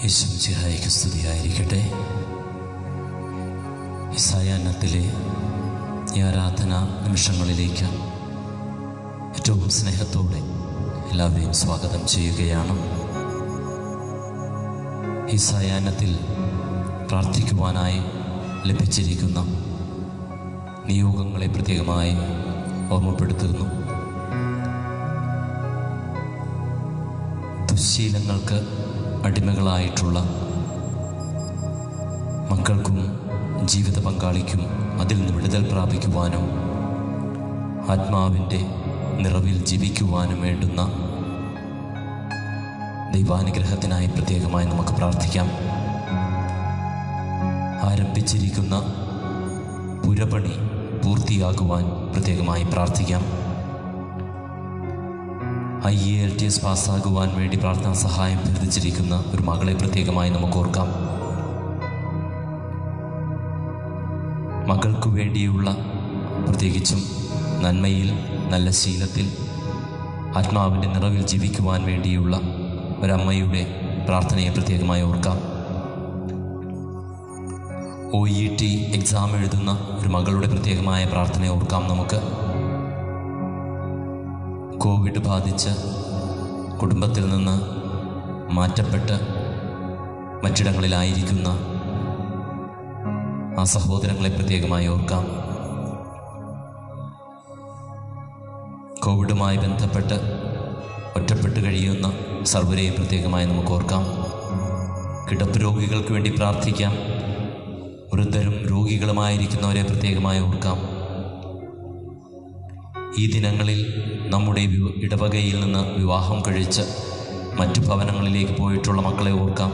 യേശുമിശിഹായ്ക്ക് സ്തുതിയായിരിക്കട്ടെ. ഈ സായാഹ്നത്തിലെ ഈ ആരാധനാ നിമിഷങ്ങളിലേക്ക് ഏറ്റവും സ്നേഹത്തോടെ എല്ലാവരെയും സ്വാഗതം ചെയ്യുകയാണ്. ഈ സായാഹ്നത്തിൽ പ്രാർത്ഥിക്കുവാനായി ലഭിച്ചിരിക്കുന്ന നിയോഗങ്ങളെ പ്രത്യേകമായി ഓർമ്മപ്പെടുത്തുന്നു. ദുശ്ശീലങ്ങൾക്ക് അടിമകളായിട്ടുള്ള മക്കൾക്കും ജീവിത പങ്കാളിക്കും അതിൽ നിന്ന് വിടുതൽ പ്രാപിക്കുവാനും ആത്മാവിൻ്റെ നിറവിൽ ജീവിക്കുവാനും വേണ്ടുന്ന ദൈവാനുഗ്രഹത്തിനായി പ്രത്യേകമായി നമുക്ക് പ്രാർത്ഥിക്കാം. ആരംഭിച്ചിരിക്കുന്ന പുരപണി പൂർത്തിയാകുവാൻ പ്രത്യേകമായി പ്രാർത്ഥിക്കാം. IELTS പാസ്സാകുവാൻ വേണ്ടി പ്രാർത്ഥനാ സഹായം അഭ്യർത്ഥിച്ചിരിക്കുന്ന ഒരു മകളെ പ്രത്യേകമായി നമുക്ക് ഓർക്കാം. മകൾക്കു വേണ്ടിയുള്ള പ്രത്യേകിച്ചും നന്മയിൽ, നല്ല ശീലത്തിൽ, ആത്മാവിൻ്റെ നിറവിൽ ജീവിക്കുവാൻ വേണ്ടിയുള്ള ഒരമ്മയുടെ പ്രാർത്ഥനയെ പ്രത്യേകമായി ഓർക്കാം. OET എക്സാം എഴുതുന്ന ഒരു മകളുടെ പ്രത്യേകമായ പ്രാർത്ഥനയെ ഓർക്കാം. നമുക്ക് കോവിഡ് ബാധിച്ച് കുടുംബത്തിൽ നിന്ന് മാറ്റപ്പെട്ട് മറ്റിടങ്ങളിലായിരിക്കുന്ന ആ സഹോദരങ്ങളെ പ്രത്യേകമായി ഓർക്കാം. കോവിഡുമായി ബന്ധപ്പെട്ട് ഒറ്റപ്പെട്ട് കഴിയുന്ന സർവരെയും പ്രത്യേകമായി നമുക്ക് ഓർക്കാം. കിടപ്പ് രോഗികൾക്ക് വേണ്ടി പ്രാർത്ഥിക്കാം. വൃദ്ധരും രോഗികളുമായിരിക്കുന്നവരെ പ്രത്യേകമായി ഓർക്കാം. ഈ ദിനങ്ങളിൽ നമ്മുടെ ഇടവകയിൽ നിന്ന് വിവാഹം കഴിച്ച് മറ്റു ഭവനങ്ങളിലേക്ക് പോയിട്ടുള്ള മക്കളെ ഓർക്കാം.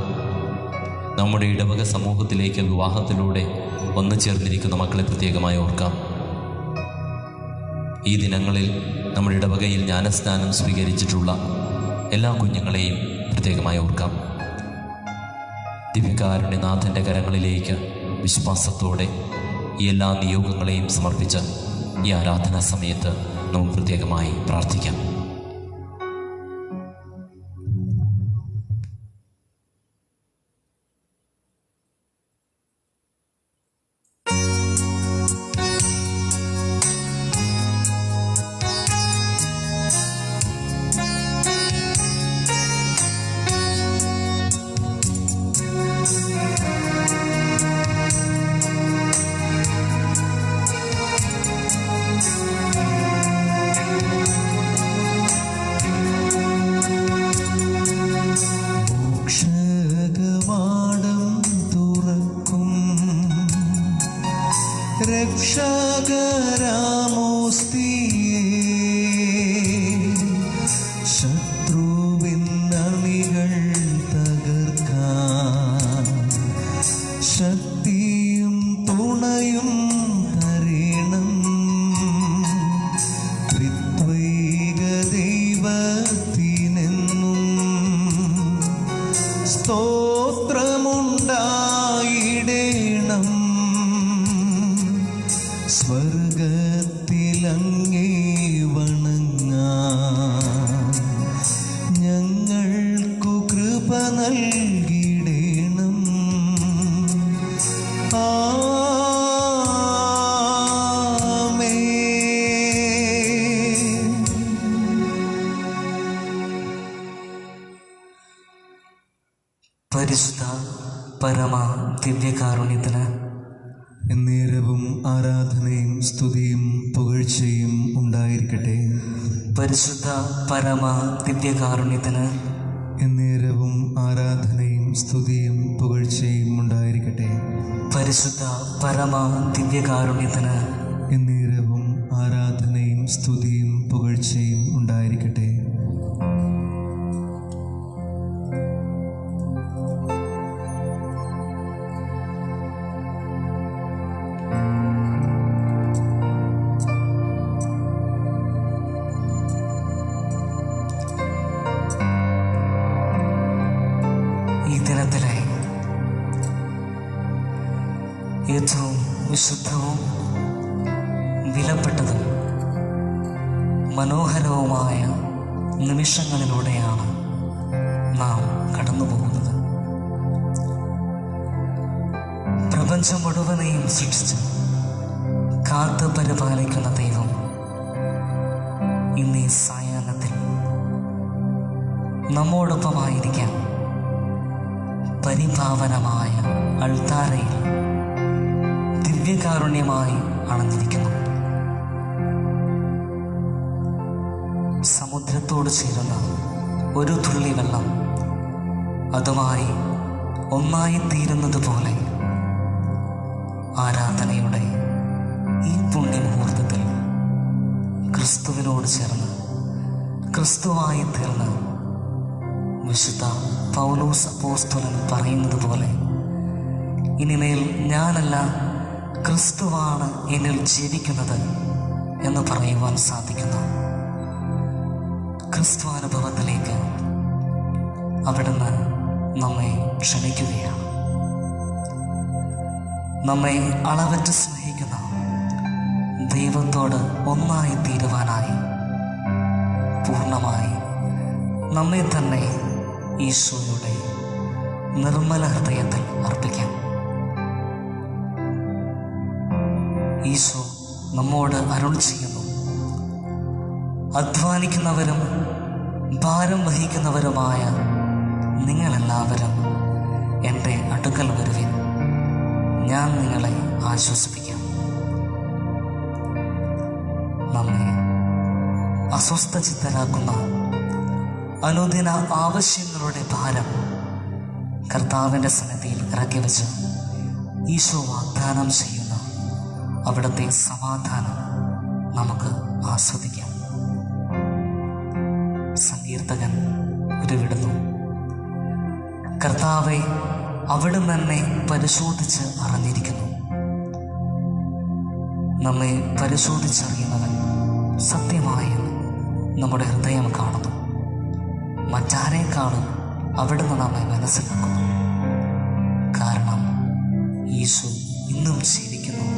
നമ്മുടെ ഇടവക സമൂഹത്തിലേക്ക് വിവാഹത്തിലൂടെ വന്നു ചേർന്നിരിക്കുന്ന മക്കളെ പ്രത്യേകമായി ഓർക്കാം. ഈ ദിനങ്ങളിൽ നമ്മുടെ ഇടവകയിൽ ജ്ഞാനസ്നാനം സ്വീകരിച്ചിട്ടുള്ള എല്ലാ കുഞ്ഞുങ്ങളെയും പ്രത്യേകമായി ഓർക്കാം. ദിവ്യകാരുണ്യനാഥൻ്റെ കരങ്ങളിലേക്ക് വിശ്വാസത്തോടെ ഈ എല്ലാ നിയോഗങ്ങളെയും സമർപ്പിച്ച് ഈ ആരാധനാ സമയത്ത് നമുക്ക് പ്രത്യേകമായി പ്രാർത്ഥിക്കാം. ശത്രുവിന്നണികൾ തകർക്കാൻ ശക്തിയും തുണയും തരണം. ത്രിത്വൈക ദൈവത്തിനെന്നും സ്തോത്രമുണ്ടായിടേണം. സ്വർഗത്തിലങ്ങേ വണങ്ങാൻ ഞങ്ങൾക്കു കൃപ നൽകിടേണം. ആമേൻ. പരിശുദ്ധ പരമ ദിവ്യകാരുണ്യത്തിന് എന്നേരവും ആരാധനയും സ്തുതിയും പുകഴ്ചയും ഉണ്ടായിരിക്കട്ടെ. പരിശുദ്ധ പരമ ദിവ്യകാരുണ്യത്തിന് എന്നേരവും ആരാധനയും സ്തുതിയും പുകഴ്ചയും ഉണ്ടായിരിക്കട്ടെ. പരിശുദ്ധ പരമ ദിവ്യകാരുണ്യത്തിന് എന്നേരവും ആരാധനയും സ്തുതിയും പുകഴ്ചയും ഉണ്ടായിരിക്കട്ടെ. ഈ ദിനത്തിലെ ഏറ്റവും വിശുദ്ധവും വിലപ്പെട്ടതും മനോഹരവുമായ നിമിഷങ്ങളിലൂടെയാണ് നാം കടന്നു പോകുന്നത്. പ്രപഞ്ചം മുഴുവനെയും സൃഷ്ടിച്ച് കാത്തു പരിപാലിക്കുന്ന ദൈവം ഇന്നീ സായാഹ്നത്തിൽ നമ്മോടൊപ്പമായിരിക്കാൻ പരിഭാവനമായ അൾത്താരയിൽ ദിവ്യകാരുണ്യമായി അണഞ്ഞിരിക്കുന്നു. സമുദ്രത്തോട് ചേരുന്ന ഒരു തുള്ളി വെള്ളം അതുമായി ഒന്നായി തീരുന്നത് പോലെ ആരാധനയുടെ ഈ പുണ്യമുഹൂർത്തത്തിൽ ക്രിസ്തുവിനോട് ചേർന്ന് ക്രിസ്തുവായി തീർന്ന് വിശുദ്ധ പൗലോസ് അപ്പോസ്തലൻ പറയുന്നത് പോലെ ഇനിമേൽ ഞാനല്ല ക്രിസ്തുവാണ് എന്നിൽ ജീവിക്കുന്നത് എന്ന് പറയുവാൻ സാധിക്കുന്നു. ക്രിസ്തുവാനുഭവത്തിലേക്ക് അവിടുന്ന് നമ്മെ ക്ഷണിക്കുകയാണ്. നമ്മെ അളവറ്റ് സ്നേഹിക്കുന്ന ദൈവത്തോട് ഒന്നായി തീരുവാനായി പൂർണ്ണമായി നമ്മെ തന്നെ ഈശോയുടെ നിർമ്മല ഹൃദയത്തിൽ അർപ്പിക്കാം. ഈശോ നമ്മോട് അരുൾ ചെയ്യുന്നു, അധ്വാനിക്കുന്നവരും ഭാരം വഹിക്കുന്നവരുമായ നിങ്ങളെല്ലാവരും എൻ്റെ അടുക്കൽ വരുവിൻ, ഞാൻ നിങ്ങളെ ആശ്വസിപ്പിക്കാം. നമ്മെ അസ്വസ്ഥചിത്തരാക്കുന്ന അനുദിന ആവശ്യങ്ങളുടെ ഭാരം കർത്താവിൻ്റെ സന്നിധിയിൽ ഇറക്കി വെച്ച് ഈശോ വാഗ്ദാനം ചെയ്യുന്ന അവിടുത്തെ സമാധാനം നമുക്ക് ആസ്വദിക്കാം. സങ്കീർത്തകൻ ഉരുവിടുന്നു, കർത്താവെ അവിടുന്ന് എന്നെ പരിശോധിച്ച് അറിഞ്ഞിരിക്കുന്നു. നമ്മെ പരിശോധിച്ചറിയുന്നവൻ സത്യമായും നമ്മുടെ ഹൃദയം കാണുന്നു. മറ്റാരേക്കാളും അവിടുന്ന് നമ്മെ മനസ്സിലാക്കുന്നു. കാരണം ഈശോ ഇന്നും ജീവിക്കുന്നു,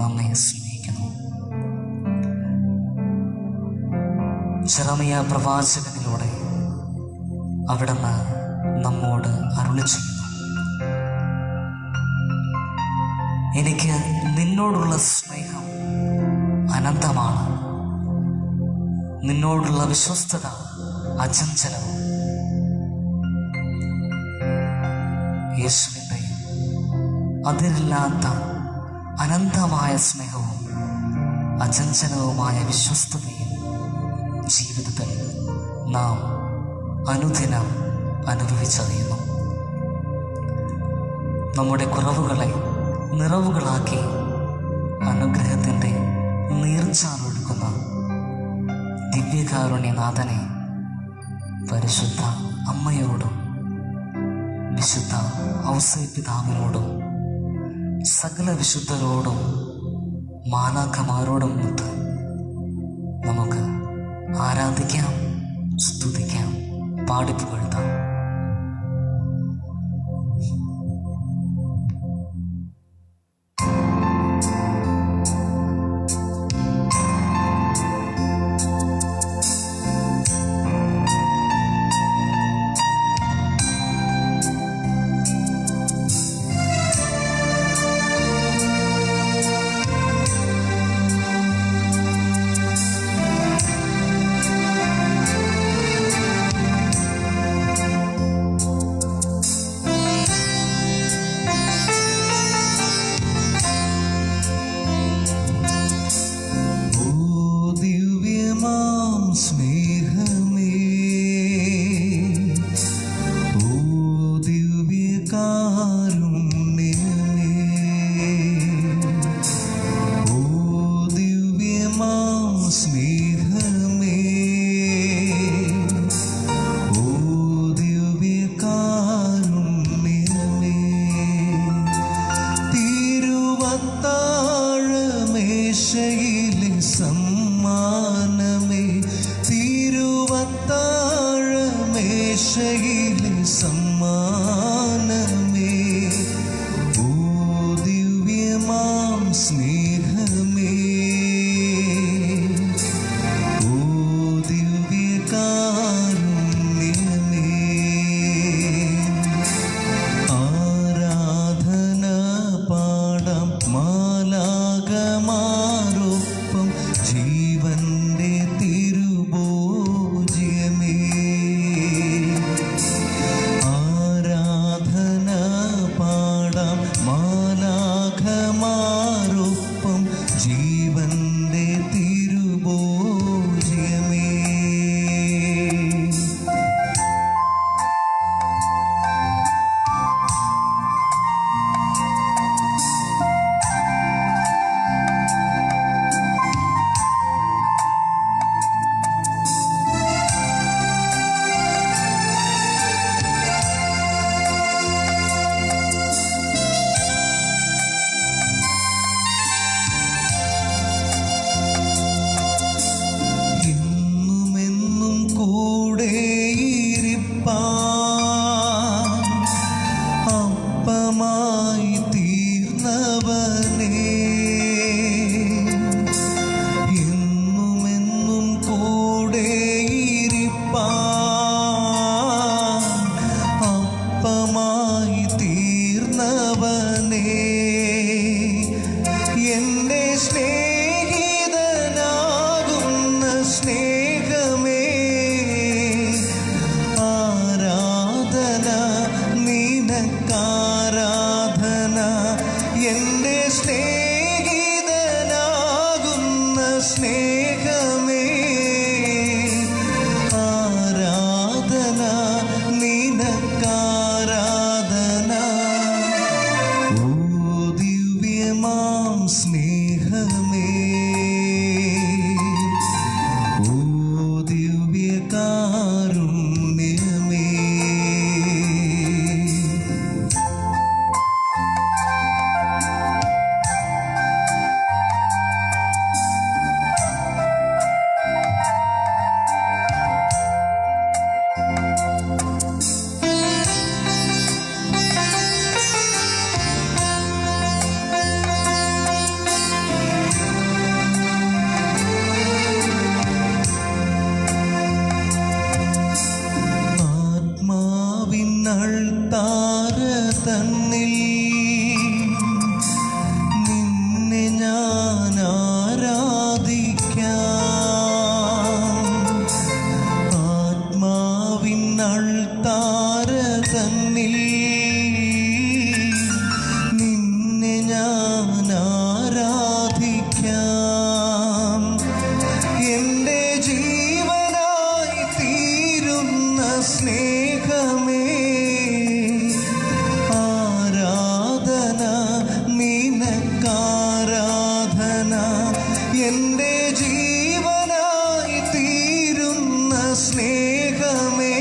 നമ്മെ സ്നേഹിക്കുന്നു. ജെറമിയ പ്രവാചകനിലൂടെ അവിടുന്ന് നമ്മോട് അരുളി ചെയ്യുന്നു, എനിക്ക് നിന്നോടുള്ള സ്നേഹം അനന്തമാണ്, നിന്നോടുള്ള വിശ്വസ്തത അചഞ്ചലവും. യേശുവിൻ്റെ അതിരില്ലാത്ത അനന്തമായ സ്നേഹവും അചഞ്ചലവുമായ വിശ്വസ്തതയും ജീവിതത്തിൽ നാം അനുദിനം അനുഭവിച്ചറിയുന്നു. നമ്മുടെ കുറവുകളെ നിറവുകളാക്കി അനുഗ്രഹത്തിൻ്റെ നീർച്ചാലൊഴുക്കുന്ന ദിവ്യകാരുണ്യനാഥനെ പരിശുദ്ധ അമ്മയോടും വിശുദ്ധ ഔസേപ്പിതാവിനോടും സകല വിശുദ്ധരോടും മാലാഖമാരോടും ഒത്ത് നമുക്ക് ആരാധിക്കാം, സ്തുതിക്കാം, പാടിപ്പുകഴ്ത്താം. സ്നേഹമേ ആരാധന നിനക്കാരാധന. ഓ ദിവ്യമാം സ്നേഹമേ, ഓ ദിവ്യകാരുണ്യമേ. ആത്മാവിനൾത്താര തന്നിൽ നിന്നെ ഞാൻ ആരാധിക്കാം. ആത്മാവിനൾത്താര തന്നിൽ നിന്നെ ഞാൻ ആരാധിക്കാം. എൻ്റെ ജീവനായി തീരുന്ന സ്നേഹമേ ആരാധന നിനക്കാരാധന. എൻ്റെ ജീവനായി തീരുന്ന സ്നേഹമേ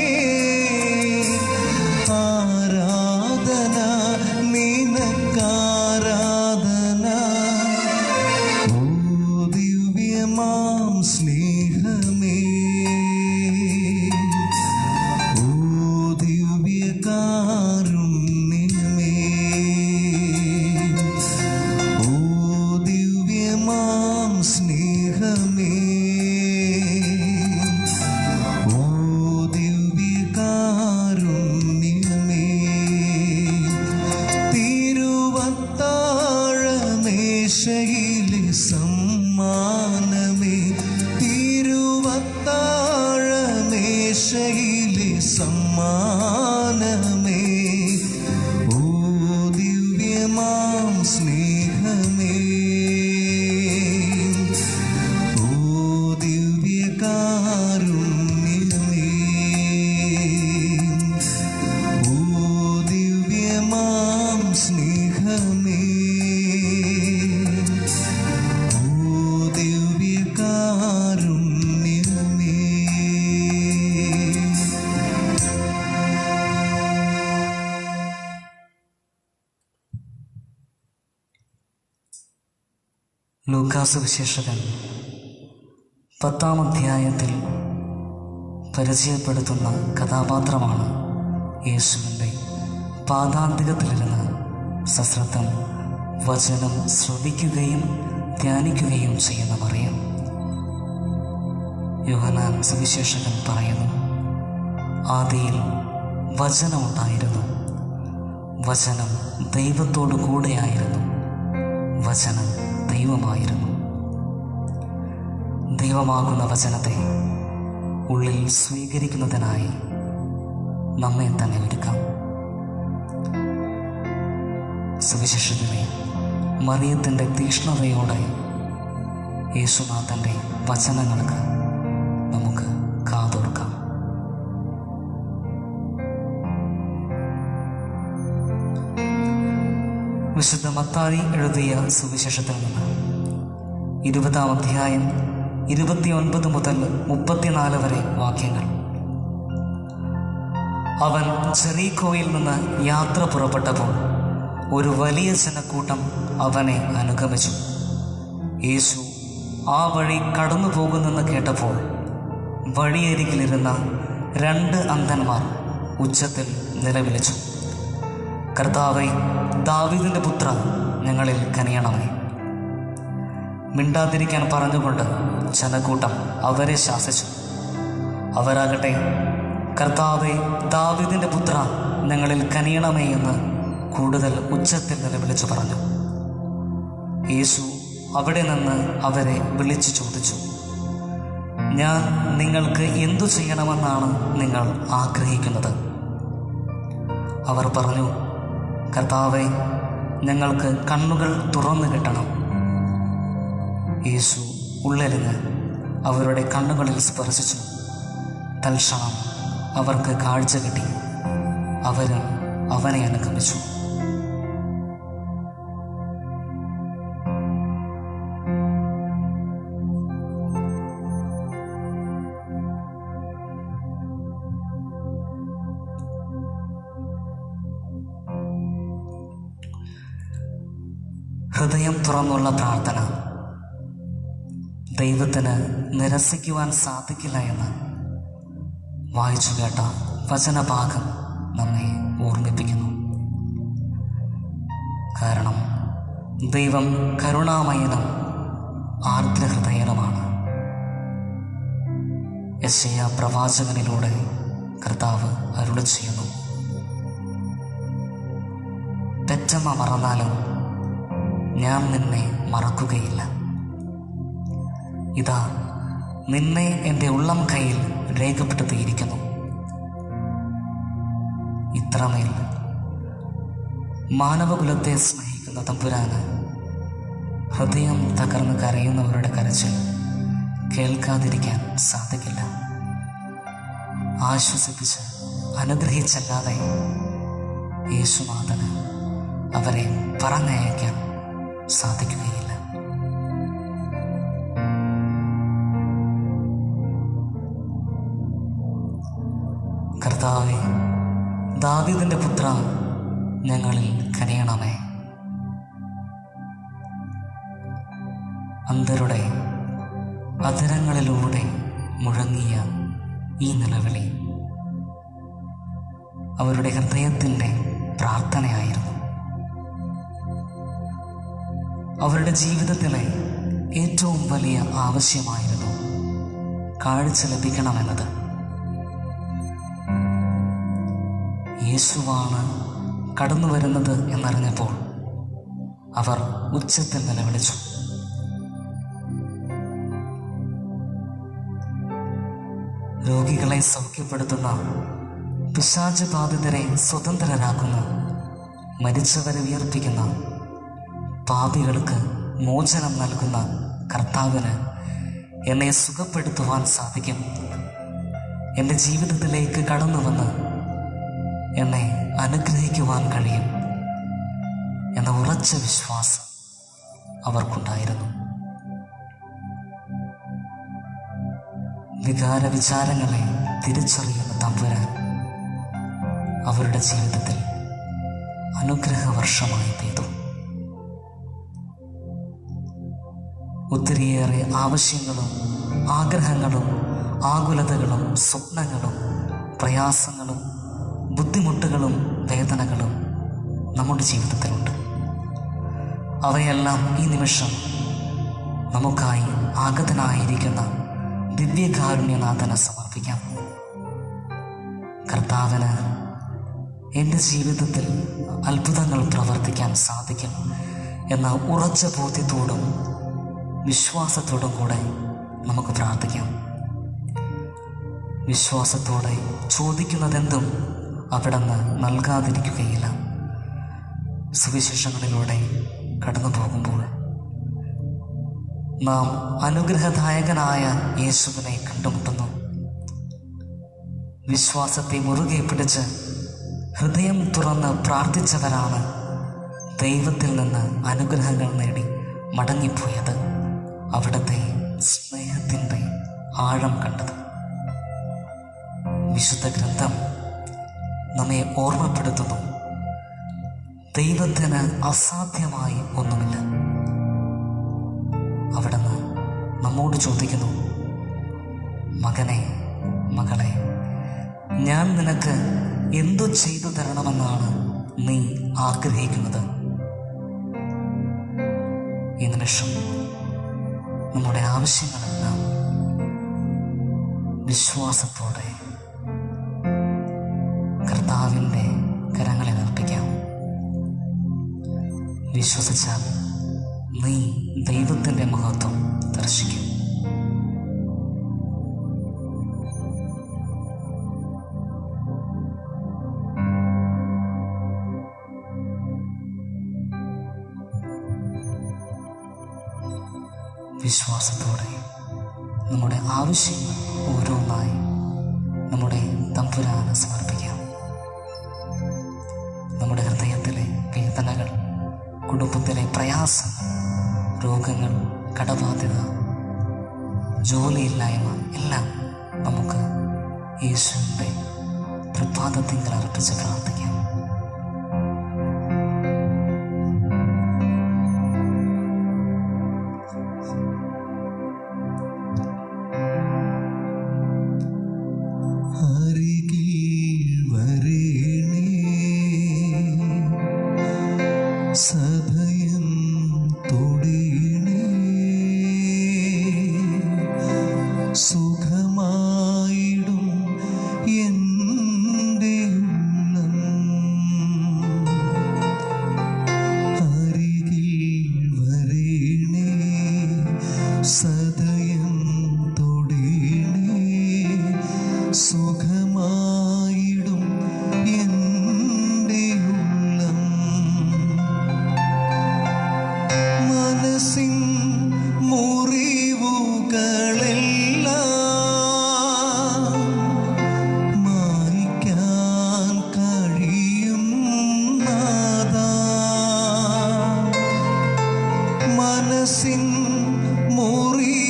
ആരാധന നിനക്കാരാധന. ഓ ദിവ്യമാം സ്നേഹമേ, ഓ ദിവ്യകാരുണ്യമേ, ഓ ദിവ്യമാം സ്നേഹമേ, ഓ ദിവ്യകാരുണ്യമേ. തിരുവത്താഴമേശയിലെ സമ്മാനമേ, തിരുവത്താഴമേശയിലെ സമ്മാനമേ, ഓ ദിവ്യമാം സ്നേഹമേ, ഓ ദിവ്യകാരുണ്യമേ, ഓ ദിവ്യമാം സ്നേഹമേ, ഓ ദിവ്യകാരുണ്യമേ. ലൂക്കാസ് വിശേഷകൻ 10-ാം അധ്യായത്തിൽ പരിചയപ്പെടുത്തുന്ന കഥാപാത്രമാണ് യേശുവിൻ്റെ പാദാന്തികത്തിലിരുന്ന് സശ്രദ്ധം വചനം ശ്രവിക്കുകയും ധ്യാനിക്കുകയും ചെയ്യുന്ന മറിയം. യോഹന്നാൻ സുവിശേഷകൻ പറയുന്നു, ആദിയിൽ വചനമുണ്ടായിരുന്നു, വചനം ദൈവത്തോടു കൂടെയായിരുന്നു, വചനം ദൈവമായിരുന്നു. ദൈവമാകുന്ന വചനത്തെ ഉള്ളിൽ സ്വീകരിക്കുന്നതിനായി നമ്മെ തന്നെ ഒരുക്കാം. സുവിശേഷത്തിലെ മറിയത്തിൻ്റെ തീക്ഷ്ണതയോടെ യേശുനാഥൻ്റെ വചനങ്ങൾക്ക് നമുക്ക് കാതോർക്കാം. വിശുദ്ധ മത്തായി എഴുതിയ സുവിശേഷത്തിൽ നിന്ന് 20-ാം അധ്യായം 29 മുതൽ 34 വരെ വാക്യങ്ങൾ. അവൻ ജെറീക്കോയിൽ നിന്ന് യാത്ര പുറപ്പെട്ടപ്പോൾ ഒരു വലിയ ജനക്കൂട്ടം അവനെ അനുഗമിച്ചു. യേശു ആ വഴി കടന്നു പോകുന്നെന്ന് കേട്ടപ്പോൾ വഴിയരികിലിരുന്ന 2 അന്ധന്മാർ ഉച്ചത്തിൽ നിലവിളിച്ചു, കർത്താവേ, ദാവീദിൻ്റെ പുത്ര, ഞങ്ങളിൽ കനിയണമേ. മിണ്ടാതിരിക്കാൻ പറഞ്ഞുകൊണ്ട് ജനക്കൂട്ടം അവരെ ശാസിച്ചു. അവരാകട്ടെ, കർത്താവേ, ദാവീദിൻ്റെ പുത്ര, ഞങ്ങളിൽ കനിയണമേ എന്ന് കൂടുതൽ ഉച്ചത്തിൽ നിലവിളിച്ചു പറഞ്ഞു. യേശു അവിടെ നിന്ന് അവരെ വിളിച്ചു ചോദിച്ചു, ഞാൻ നിങ്ങൾക്ക് എന്തു ചെയ്യണമെന്നാണ് നിങ്ങൾ ആഗ്രഹിക്കുന്നത്? അവർ പറഞ്ഞു, കർത്താവേ, ഞങ്ങൾക്ക് കണ്ണുകൾ തുറന്നു കിട്ടണം. യേശു ഉള്ളെരിഞ്ഞ് അവരുടെ കണ്ണുകളിൽ സ്പർശിച്ചു. തൽക്ഷണം അവർക്ക് കാഴ്ച കിട്ടി. അവരും അവനെ അനുഗമിച്ചു. ഹൃദയം തുറന്നുള്ള പ്രാർത്ഥന ദൈവത്തിന് നിരസിക്കുവാൻ സാധിക്കില്ല എന്ന് വായിച്ചു കേട്ട വചനഭാഗം നമ്മെ ഓർമ്മിപ്പിക്കുന്നു. കാരണം ദൈവം കരുണാമയനും ആർദ്രഹൃദയനുമാണ്. യെശയ്യാ പ്രവാചകനിലൂടെ കർത്താവ് അരുളി ചെയ്യുന്നു, പെറ്റമ്മ മറന്നാലും ഞാൻ നിന്നെ മറക്കുകയില്ല. ഇതാ നിന്നെ എൻ്റെ ഉള്ളം കയ്യിൽ രേഖപ്പെടുത്തിയിരിക്കുന്നു. ഇത്രമേൽ മാനവകുലത്തെ സ്നേഹിക്കുന്ന തമ്പുരാന് ഹൃദയം തകർന്ന് കരയുന്നവരുടെ കരച്ചിൽ കേൾക്കാതിരിക്കാൻ സാധിക്കില്ല. ആശ്വസിപ്പിച്ച് അനുഗ്രഹിച്ചല്ലാതെ യേശുനാഥന് അവരെ പറഞ്ഞയക്കാൻ സാധിക്കുകയില്ല. കർത്താവേ, ദാവീദിന്റെ പുത്ര, ഞങ്ങളിൽ കനിയണമേ. അന്ധരുടെ അധരങ്ങളിലൂടെ മുഴങ്ങിയ ഈ നിലവിളി അവരുടെ ഹൃദയത്തിൻ്റെ പ്രാർത്ഥനയായിരുന്നു. അവരുടെ ജീവിതത്തിലെ ഏറ്റവും വലിയ ആവശ്യമായിരുന്നു കാഴ്ച ലഭിക്കണമെന്നത്. യേശുവാണ് കടന്നു വരുന്നത് എന്നറിഞ്ഞപ്പോൾ അവർ ഉച്ചത്തിൽ നിലവിളിച്ചു. രോഗികളെ സൗഖ്യപ്പെടുത്തുന്ന, പിശാച് ബാധിതരെ സ്വതന്ത്രരാക്കുന്ന, മരിച്ചവരെ ഉയർപ്പിക്കുന്ന, പാപികൾക്ക് മോചനം നൽകുന്ന കർത്താവിന് എന്നെ സുഖപ്പെടുത്തുവാൻ സാധിക്കും. എൻ്റെ ജീവിതത്തിലേക്ക് കടന്നു വന്ന് എന്നെ അനുഗ്രഹിക്കുവാൻ കഴിയും എന്ന ഉറച്ച വിശ്വാസം അവർക്കുണ്ടായിരുന്നു. വികാരവിചാരങ്ങളെ തിരിച്ചറിയുന്ന തമ്പുരാൻ അവരുടെ ജീവിതത്തിൽ അനുഗ്രഹവർഷമായി പെയ്തു. ഒത്തിരിയേറെ ആവശ്യങ്ങളും ആഗ്രഹങ്ങളും ആകുലതകളും സ്വപ്നങ്ങളും പ്രയാസങ്ങളും ബുദ്ധിമുട്ടുകളും വേദനകളും നമ്മുടെ ജീവിതത്തിലുണ്ട്. അവയെല്ലാം ഈ നിമിഷം നമുക്കായി ആഗതനായിരിക്കുന്ന ദിവ്യകാരുണ്യനാഥന് സമർപ്പിക്കാം. കർത്താവിന് എൻ്റെ ജീവിതത്തിൽ അത്ഭുതങ്ങൾ പ്രവർത്തിക്കാൻ സാധിക്കും എന്ന ഉറച്ച ബോധ്യത്തോടും വിശ്വാസത്തോടും കൂടെ നമുക്ക് പ്രാർത്ഥിക്കാം. വിശ്വാസത്തോടെ ചോദിക്കുന്നതെന്തും അവിടുന്ന് നൽകാതിരിക്കുകയില്ല. സുവിശേഷങ്ങളിലൂടെ കടന്നു പോകുമ്പോൾ നാം അനുഗ്രഹദായകനായ യേശുവിനെ കണ്ടുമുട്ടുന്നു. വിശ്വാസത്തെ മുറുകെ പിടിച്ച് ഹൃദയം തുറന്ന് പ്രാർത്ഥിച്ചവരാണ് ദൈവത്തിൽ നിന്ന് അനുഗ്രഹങ്ങൾ നേടി മടങ്ങിപ്പോയത്, അവിടുത്തെ സ്നേഹത്തിൻ്റെ ആഴം കണ്ടത്. വിശുദ്ധ ഗ്രന്ഥം നമ്മെ ഓർമ്മപ്പെടുത്തുന്നു, ദൈവത്തിന് അസാധ്യമായി ഒന്നുമില്ല. അവിടുന്ന് നമ്മോട് ചോദിക്കുന്നു, മകനെ, മകളെ, ഞാൻ നിനക്ക് എന്തു ചെയ്തു തരണമെന്നാണ് നീ ആഗ്രഹിക്കുന്നത്? ഈ നിമിഷം നമ്മുടെ ആവശ്യങ്ങളെല്ലാം വിശ്വാസത്തോടെ കർത്താവിൻ്റെ കരങ്ങളിൽ അർപ്പിക്കാം. വിശ്വസിച്ചാൽ നീ ദൈവത്തിൻ്റെ മഹത്വം ദർശിക്കും. വിശ്വാസത്തോടെ നമ്മുടെ ആവശ്യങ്ങൾ ഓരോന്നായി നമ്മുടെ തമ്പുരാന് സമർപ്പിക്കാം. നമ്മുടെ ഹൃദയത്തിലെ വേദനകൾ, കുടുംബത്തിലെ പ്രയാസങ്ങൾ, രോഗങ്ങൾ, കടബാധ്യത, ജോലിയില്ലായ്മ എല്ലാം നമുക്ക് യേശുവിൻ്റെ തൃപ്പാദത്തിങ്കൽ അർപ്പിച്ച് പ്രാർത്ഥിക്കാം. സഭയം തൊടീണേ, സുഖമായിടും എൻ്റെ ഉള്ളം. അരികിൽ വരേണേ, സദയം തൊടീണേ, സുഖമായിടും എൻ്റെ ഉള്ളം. മനസ്സിൻ മുറിവുകളെല്ലാം മായ്ക്കാൻ കഴിയും നാഥാ. മനസ്സിൻ മുറിവുകളെല്ലാം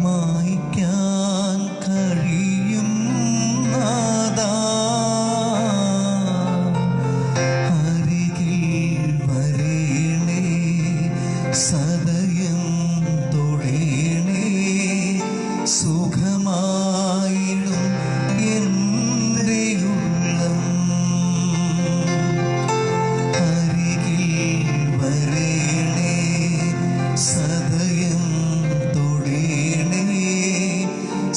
മായ്ക്കാൻ കഴിയും നാഥാ. സദയം തൊടേണേ, സുഖമായിടും എൻ്റെ ഉള്ളം. അരികിൽ വരേണേ, സദയം തൊടേണേ,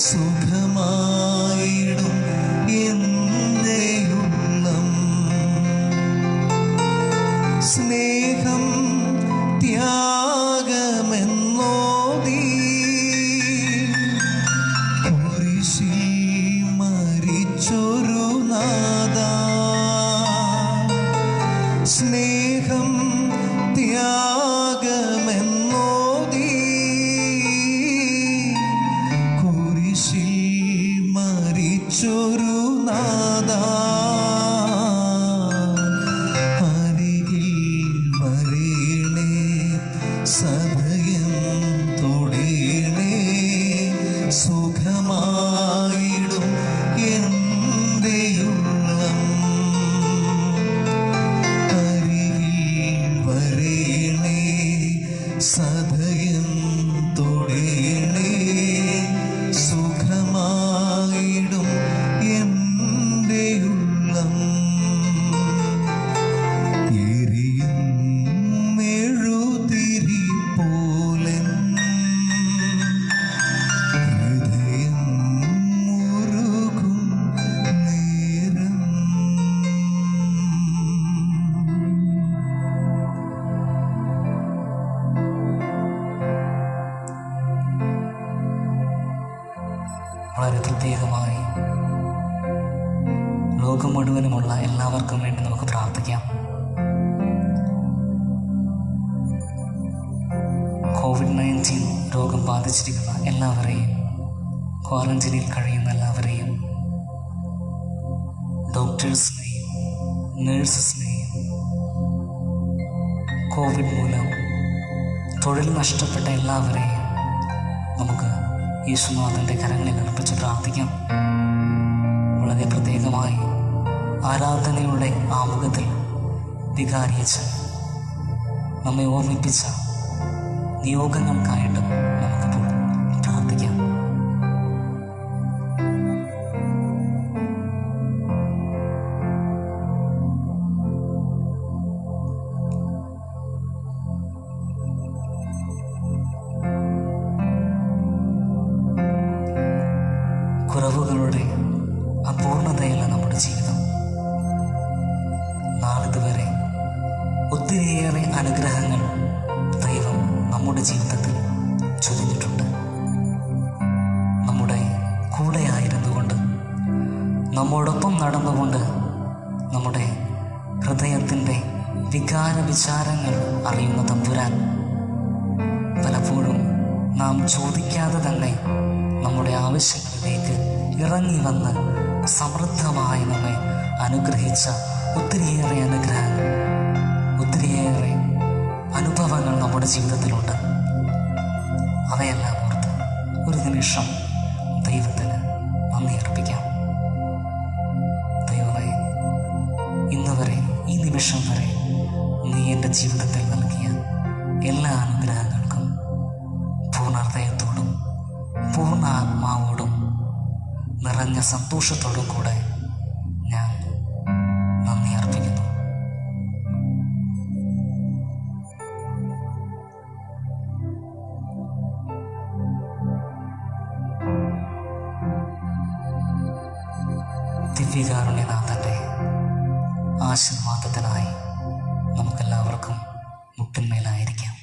സുഖമായിടും എൻ്റെ ഉള്ളം. സ്നേഹം ത്യാഗമെന്നോദി കുരിശിൽ മരിച്ചൊരു നാഥാ. സ്നേഹം ത്യാഗമെന്നോദി കുരിശിൽ മരിച്ചൊരു നാഥാ. സദയം തൊടേണേ, സുഖമായിടും എൻ്റെ ഉള്ളം. അരികിൽ വരേണേ, സദയം തൊടേണേ, സുഖമായിടും എൻ്റെ ഉള്ളം. എരിയും മെഴുതിരി പോലൻ ഹൃദയം മുറുകും നേരം. വളരെ പ്രത്യേകമായി ലോകം മുഴുവനുമുള്ള എല്ലാവർക്കും വേണ്ടി നമുക്ക് പ്രാർത്ഥിക്കാം. COVID-19 രോഗം ബാധിച്ചിരിക്കുന്ന എല്ലാവരെയും, ക്വാറന്റൈനിൽ കഴിയുന്ന എല്ലാവരെയും, ഡോക്ടേഴ്സിനെയും നേഴ്സസിനെയും, കോവിഡ് മൂലം തൊഴിൽ നഷ്ടപ്പെട്ട എല്ലാവരെയും നമുക്ക് യേശുനാഥൻ്റെ കരങ്ങളിൽ അർപ്പിച്ച് പ്രാർത്ഥിക്കാം. വളരെ പ്രത്യേകമായി ആരാധനയുടെ ആമുഖത്തിൽ വികാരിയച്ഛൻ നമ്മെ ഓർമ്മിപ്പിച്ച നിയോഗങ്ങൾക്കായിട്ടും നമുക്കിപ്പോൾ പ്രാർത്ഥിക്കാം. കുറവുകളുടെ അപൂർണതയല്ല നമ്മുടെ ജീവിതം. നാളിതുവരെ ഒത്തിരിയേറെ അനുഗ്രഹങ്ങൾ ദൈവം നമ്മുടെ ജീവിതത്തിൽ ചൊരിഞ്ഞിട്ടുണ്ട്. നമ്മുടെ കൂടെയായിരുന്നുകൊണ്ട്, നമ്മോടൊപ്പം നടന്നുകൊണ്ട്, നമ്മുടെ ഹൃദയത്തിൻ്റെ വികാര വിചാരങ്ങൾ അറിയുന്ന തമ്പുരാൻ പലപ്പോഴും നാം ചോദിക്കാതെ തന്നെ നമ്മുടെ ആവശ്യങ്ങളിലേക്ക് ഇറങ്ങി വന്ന് സമൃദ്ധമായി നമ്മെ അനുഗ്രഹിച്ച ഒത്തിരിയേറെ അനുഗ്രഹങ്ങൾ, ഒത്തിരിയേറെ അനുഭവങ്ങൾ നമ്മുടെ ജീവിതത്തിലുണ്ട്. അവയെല്ലാം ഓർത്ത് ഒരു നിമിഷം ദൈവത്തിന് നന്ദി അർപ്പിക്കാം. ദൈവമേ, ഇന്ന് വരെ, ഈ നിമിഷം വരെ നീ എൻ്റെ ജീവിതത്തിൽ നൽകിയ എല്ലാ അനുഗ്രഹങ്ങൾക്കും പൂർണ്ണ ഹൃദയത്തോടും പൂർണ്ണ ആത്മാവോടും നിറഞ്ഞ സന്തോഷത്തോടും കൂടെ ഞാൻ നന്ദി അർപ്പിക്കുന്നു. ദിവ്യകാരുണ്യനാഥൻ്റെ ആശീർവാദത്തിനായി നമുക്കെല്ലാവർക്കും മുട്ടിന്മേലായിരിക്കാം.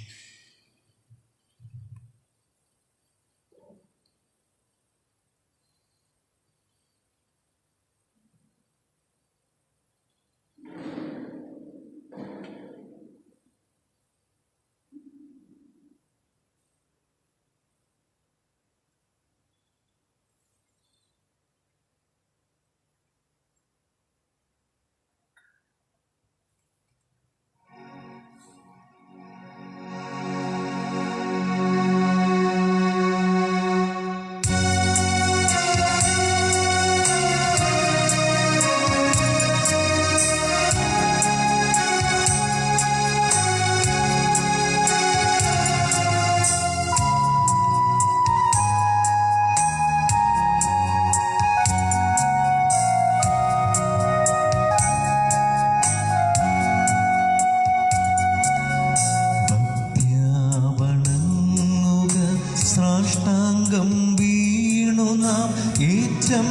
സാഷ്ടാംഗം വീണു നാം ഏറ്റം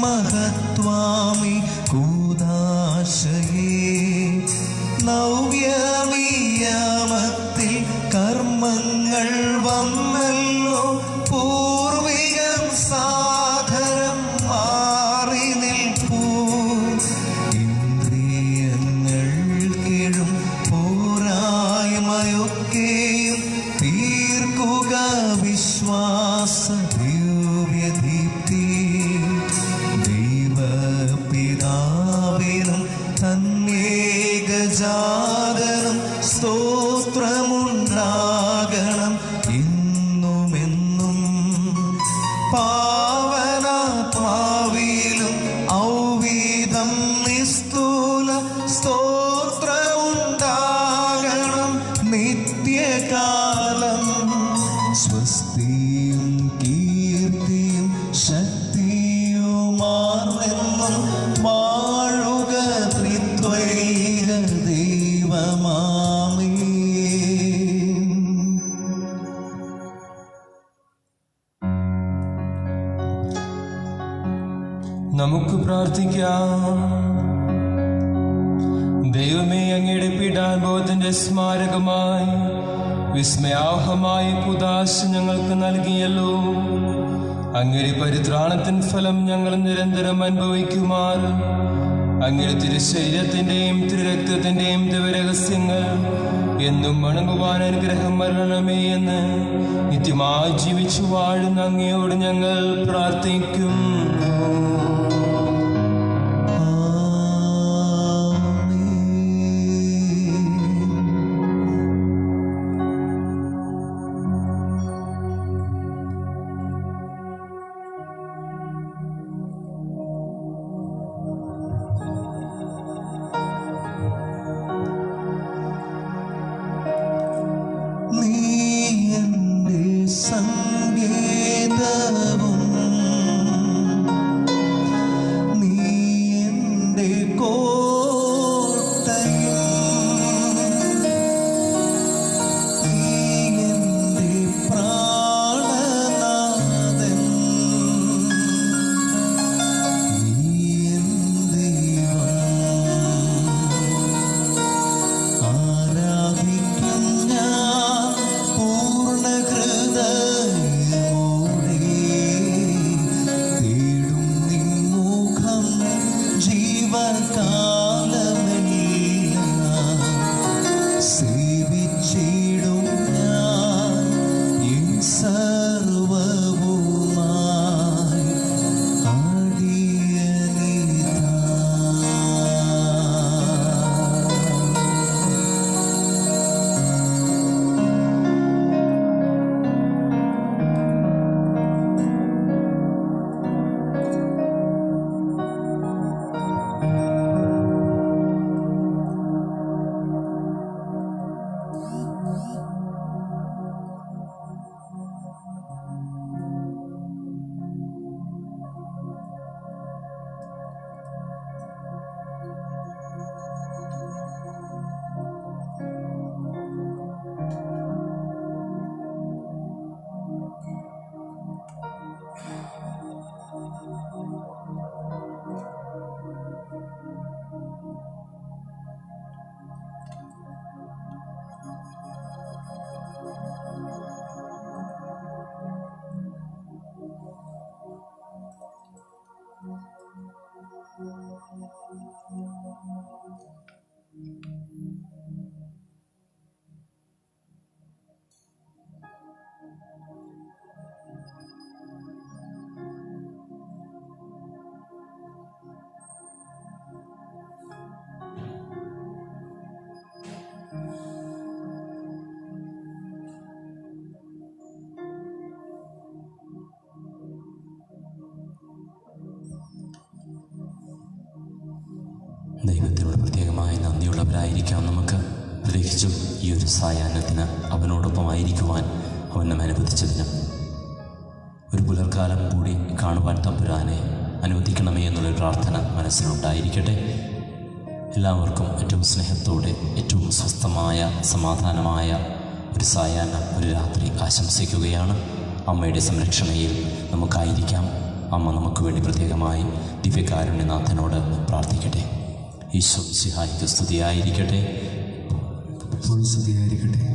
മഹത്വാമി കൂദാശയേ നവ്യമീയാമത്തിൽ കർമ്മങ്ങൾ വന്നല്ലോ പൂർവികം സാധനം മാറി നിൽപ്പൂ ഇന്ദ്രിയങ്ങൾ കീഴും പോരായ്മയൊക്കെയും തീർക്കുക വിശ്വാസ ദിവ്യദീപ്തി ദൈവപിതാവിനും തന്നേകജാതനും സ്തോത്രമുണ്ടാകണം ഇന്നുമെന്നും പാവനാത്മാവിലും ഔവീതം നിസ്തൂല സ്തോത്രമുണ്ടാകണം നിത്യകാലം സ്വസ്തിയും കീർത്തിയും ശക്തിയുമാർന്നെന്നും വാഴുക ത്രിത്വൈക ദൈവമാമേ. നമുക്ക് പ്രാർത്ഥിക്കാം. ദൈവമേ, അങ്ങയുടെ പീഡാനുഭവത്തിന്റെ സ്മാരകമായി വിസ്മയാവഹമായ കൂദാശ ഞങ്ങൾക്ക് നൽകിയല്ലോ. അങ്ങയുടെ പരിത്രാണത്തിൻ ഫലം ഞങ്ങൾ നിരന്തരം അനുഭവിക്കുമാർ അങ്ങയുടെ തിരുശരീരത്തിന്റെയും തിരുരക്തത്തിന്റെയും ദിവരഹസ്യങ്ങൾ എന്നും വണങ്ങുവാൻ അനുഗ്രഹം വരണമേ എന്ന് നിത്യമായി ജീവിച്ചു വാഴുന്ന അങ്ങയോട് ഞങ്ങൾ പ്രാർത്ഥിക്കും. സങ്കേതവും ദൈവത്തിനോട് പ്രത്യേകമായി നന്ദിയുള്ളവരായിരിക്കാം നമുക്ക്. പ്രത്യേകിച്ചും ഈ ഒരു സായാഹ്നത്തിന് അവനോടൊപ്പമായിരിക്കുവാൻ അവൻ നമ്മെ അനുവദിച്ചതിന്. ഒരു പുലർക്കാലം കൂടി കാണുവാൻ തമ്പുരാനെ അനുവദിക്കണമേ എന്നുള്ളൊരു പ്രാർത്ഥന മനസ്സിലുണ്ടായിരിക്കട്ടെ. എല്ലാവർക്കും ഏറ്റവും സ്നേഹത്തോടെ ഏറ്റവും സ്വസ്ഥമായ സമാധാനമായ ഒരു സായാഹ്നം, ഒരു രാത്രി ആശംസിക്കുകയാണ്. അമ്മയുടെ സംരക്ഷണയിൽ നമുക്കായിരിക്കാം. അമ്മ നമുക്ക് വേണ്ടി പ്രത്യേകമായി ദിവ്യകാരുണ്യനാഥനോട് പ്രാർത്ഥിക്കട്ടെ. ഈശോ മിശിഹായ്ക്ക് സ്തുതിയായിരിക്കട്ടെ. സ്തുതിയായിരിക്കട്ടെ.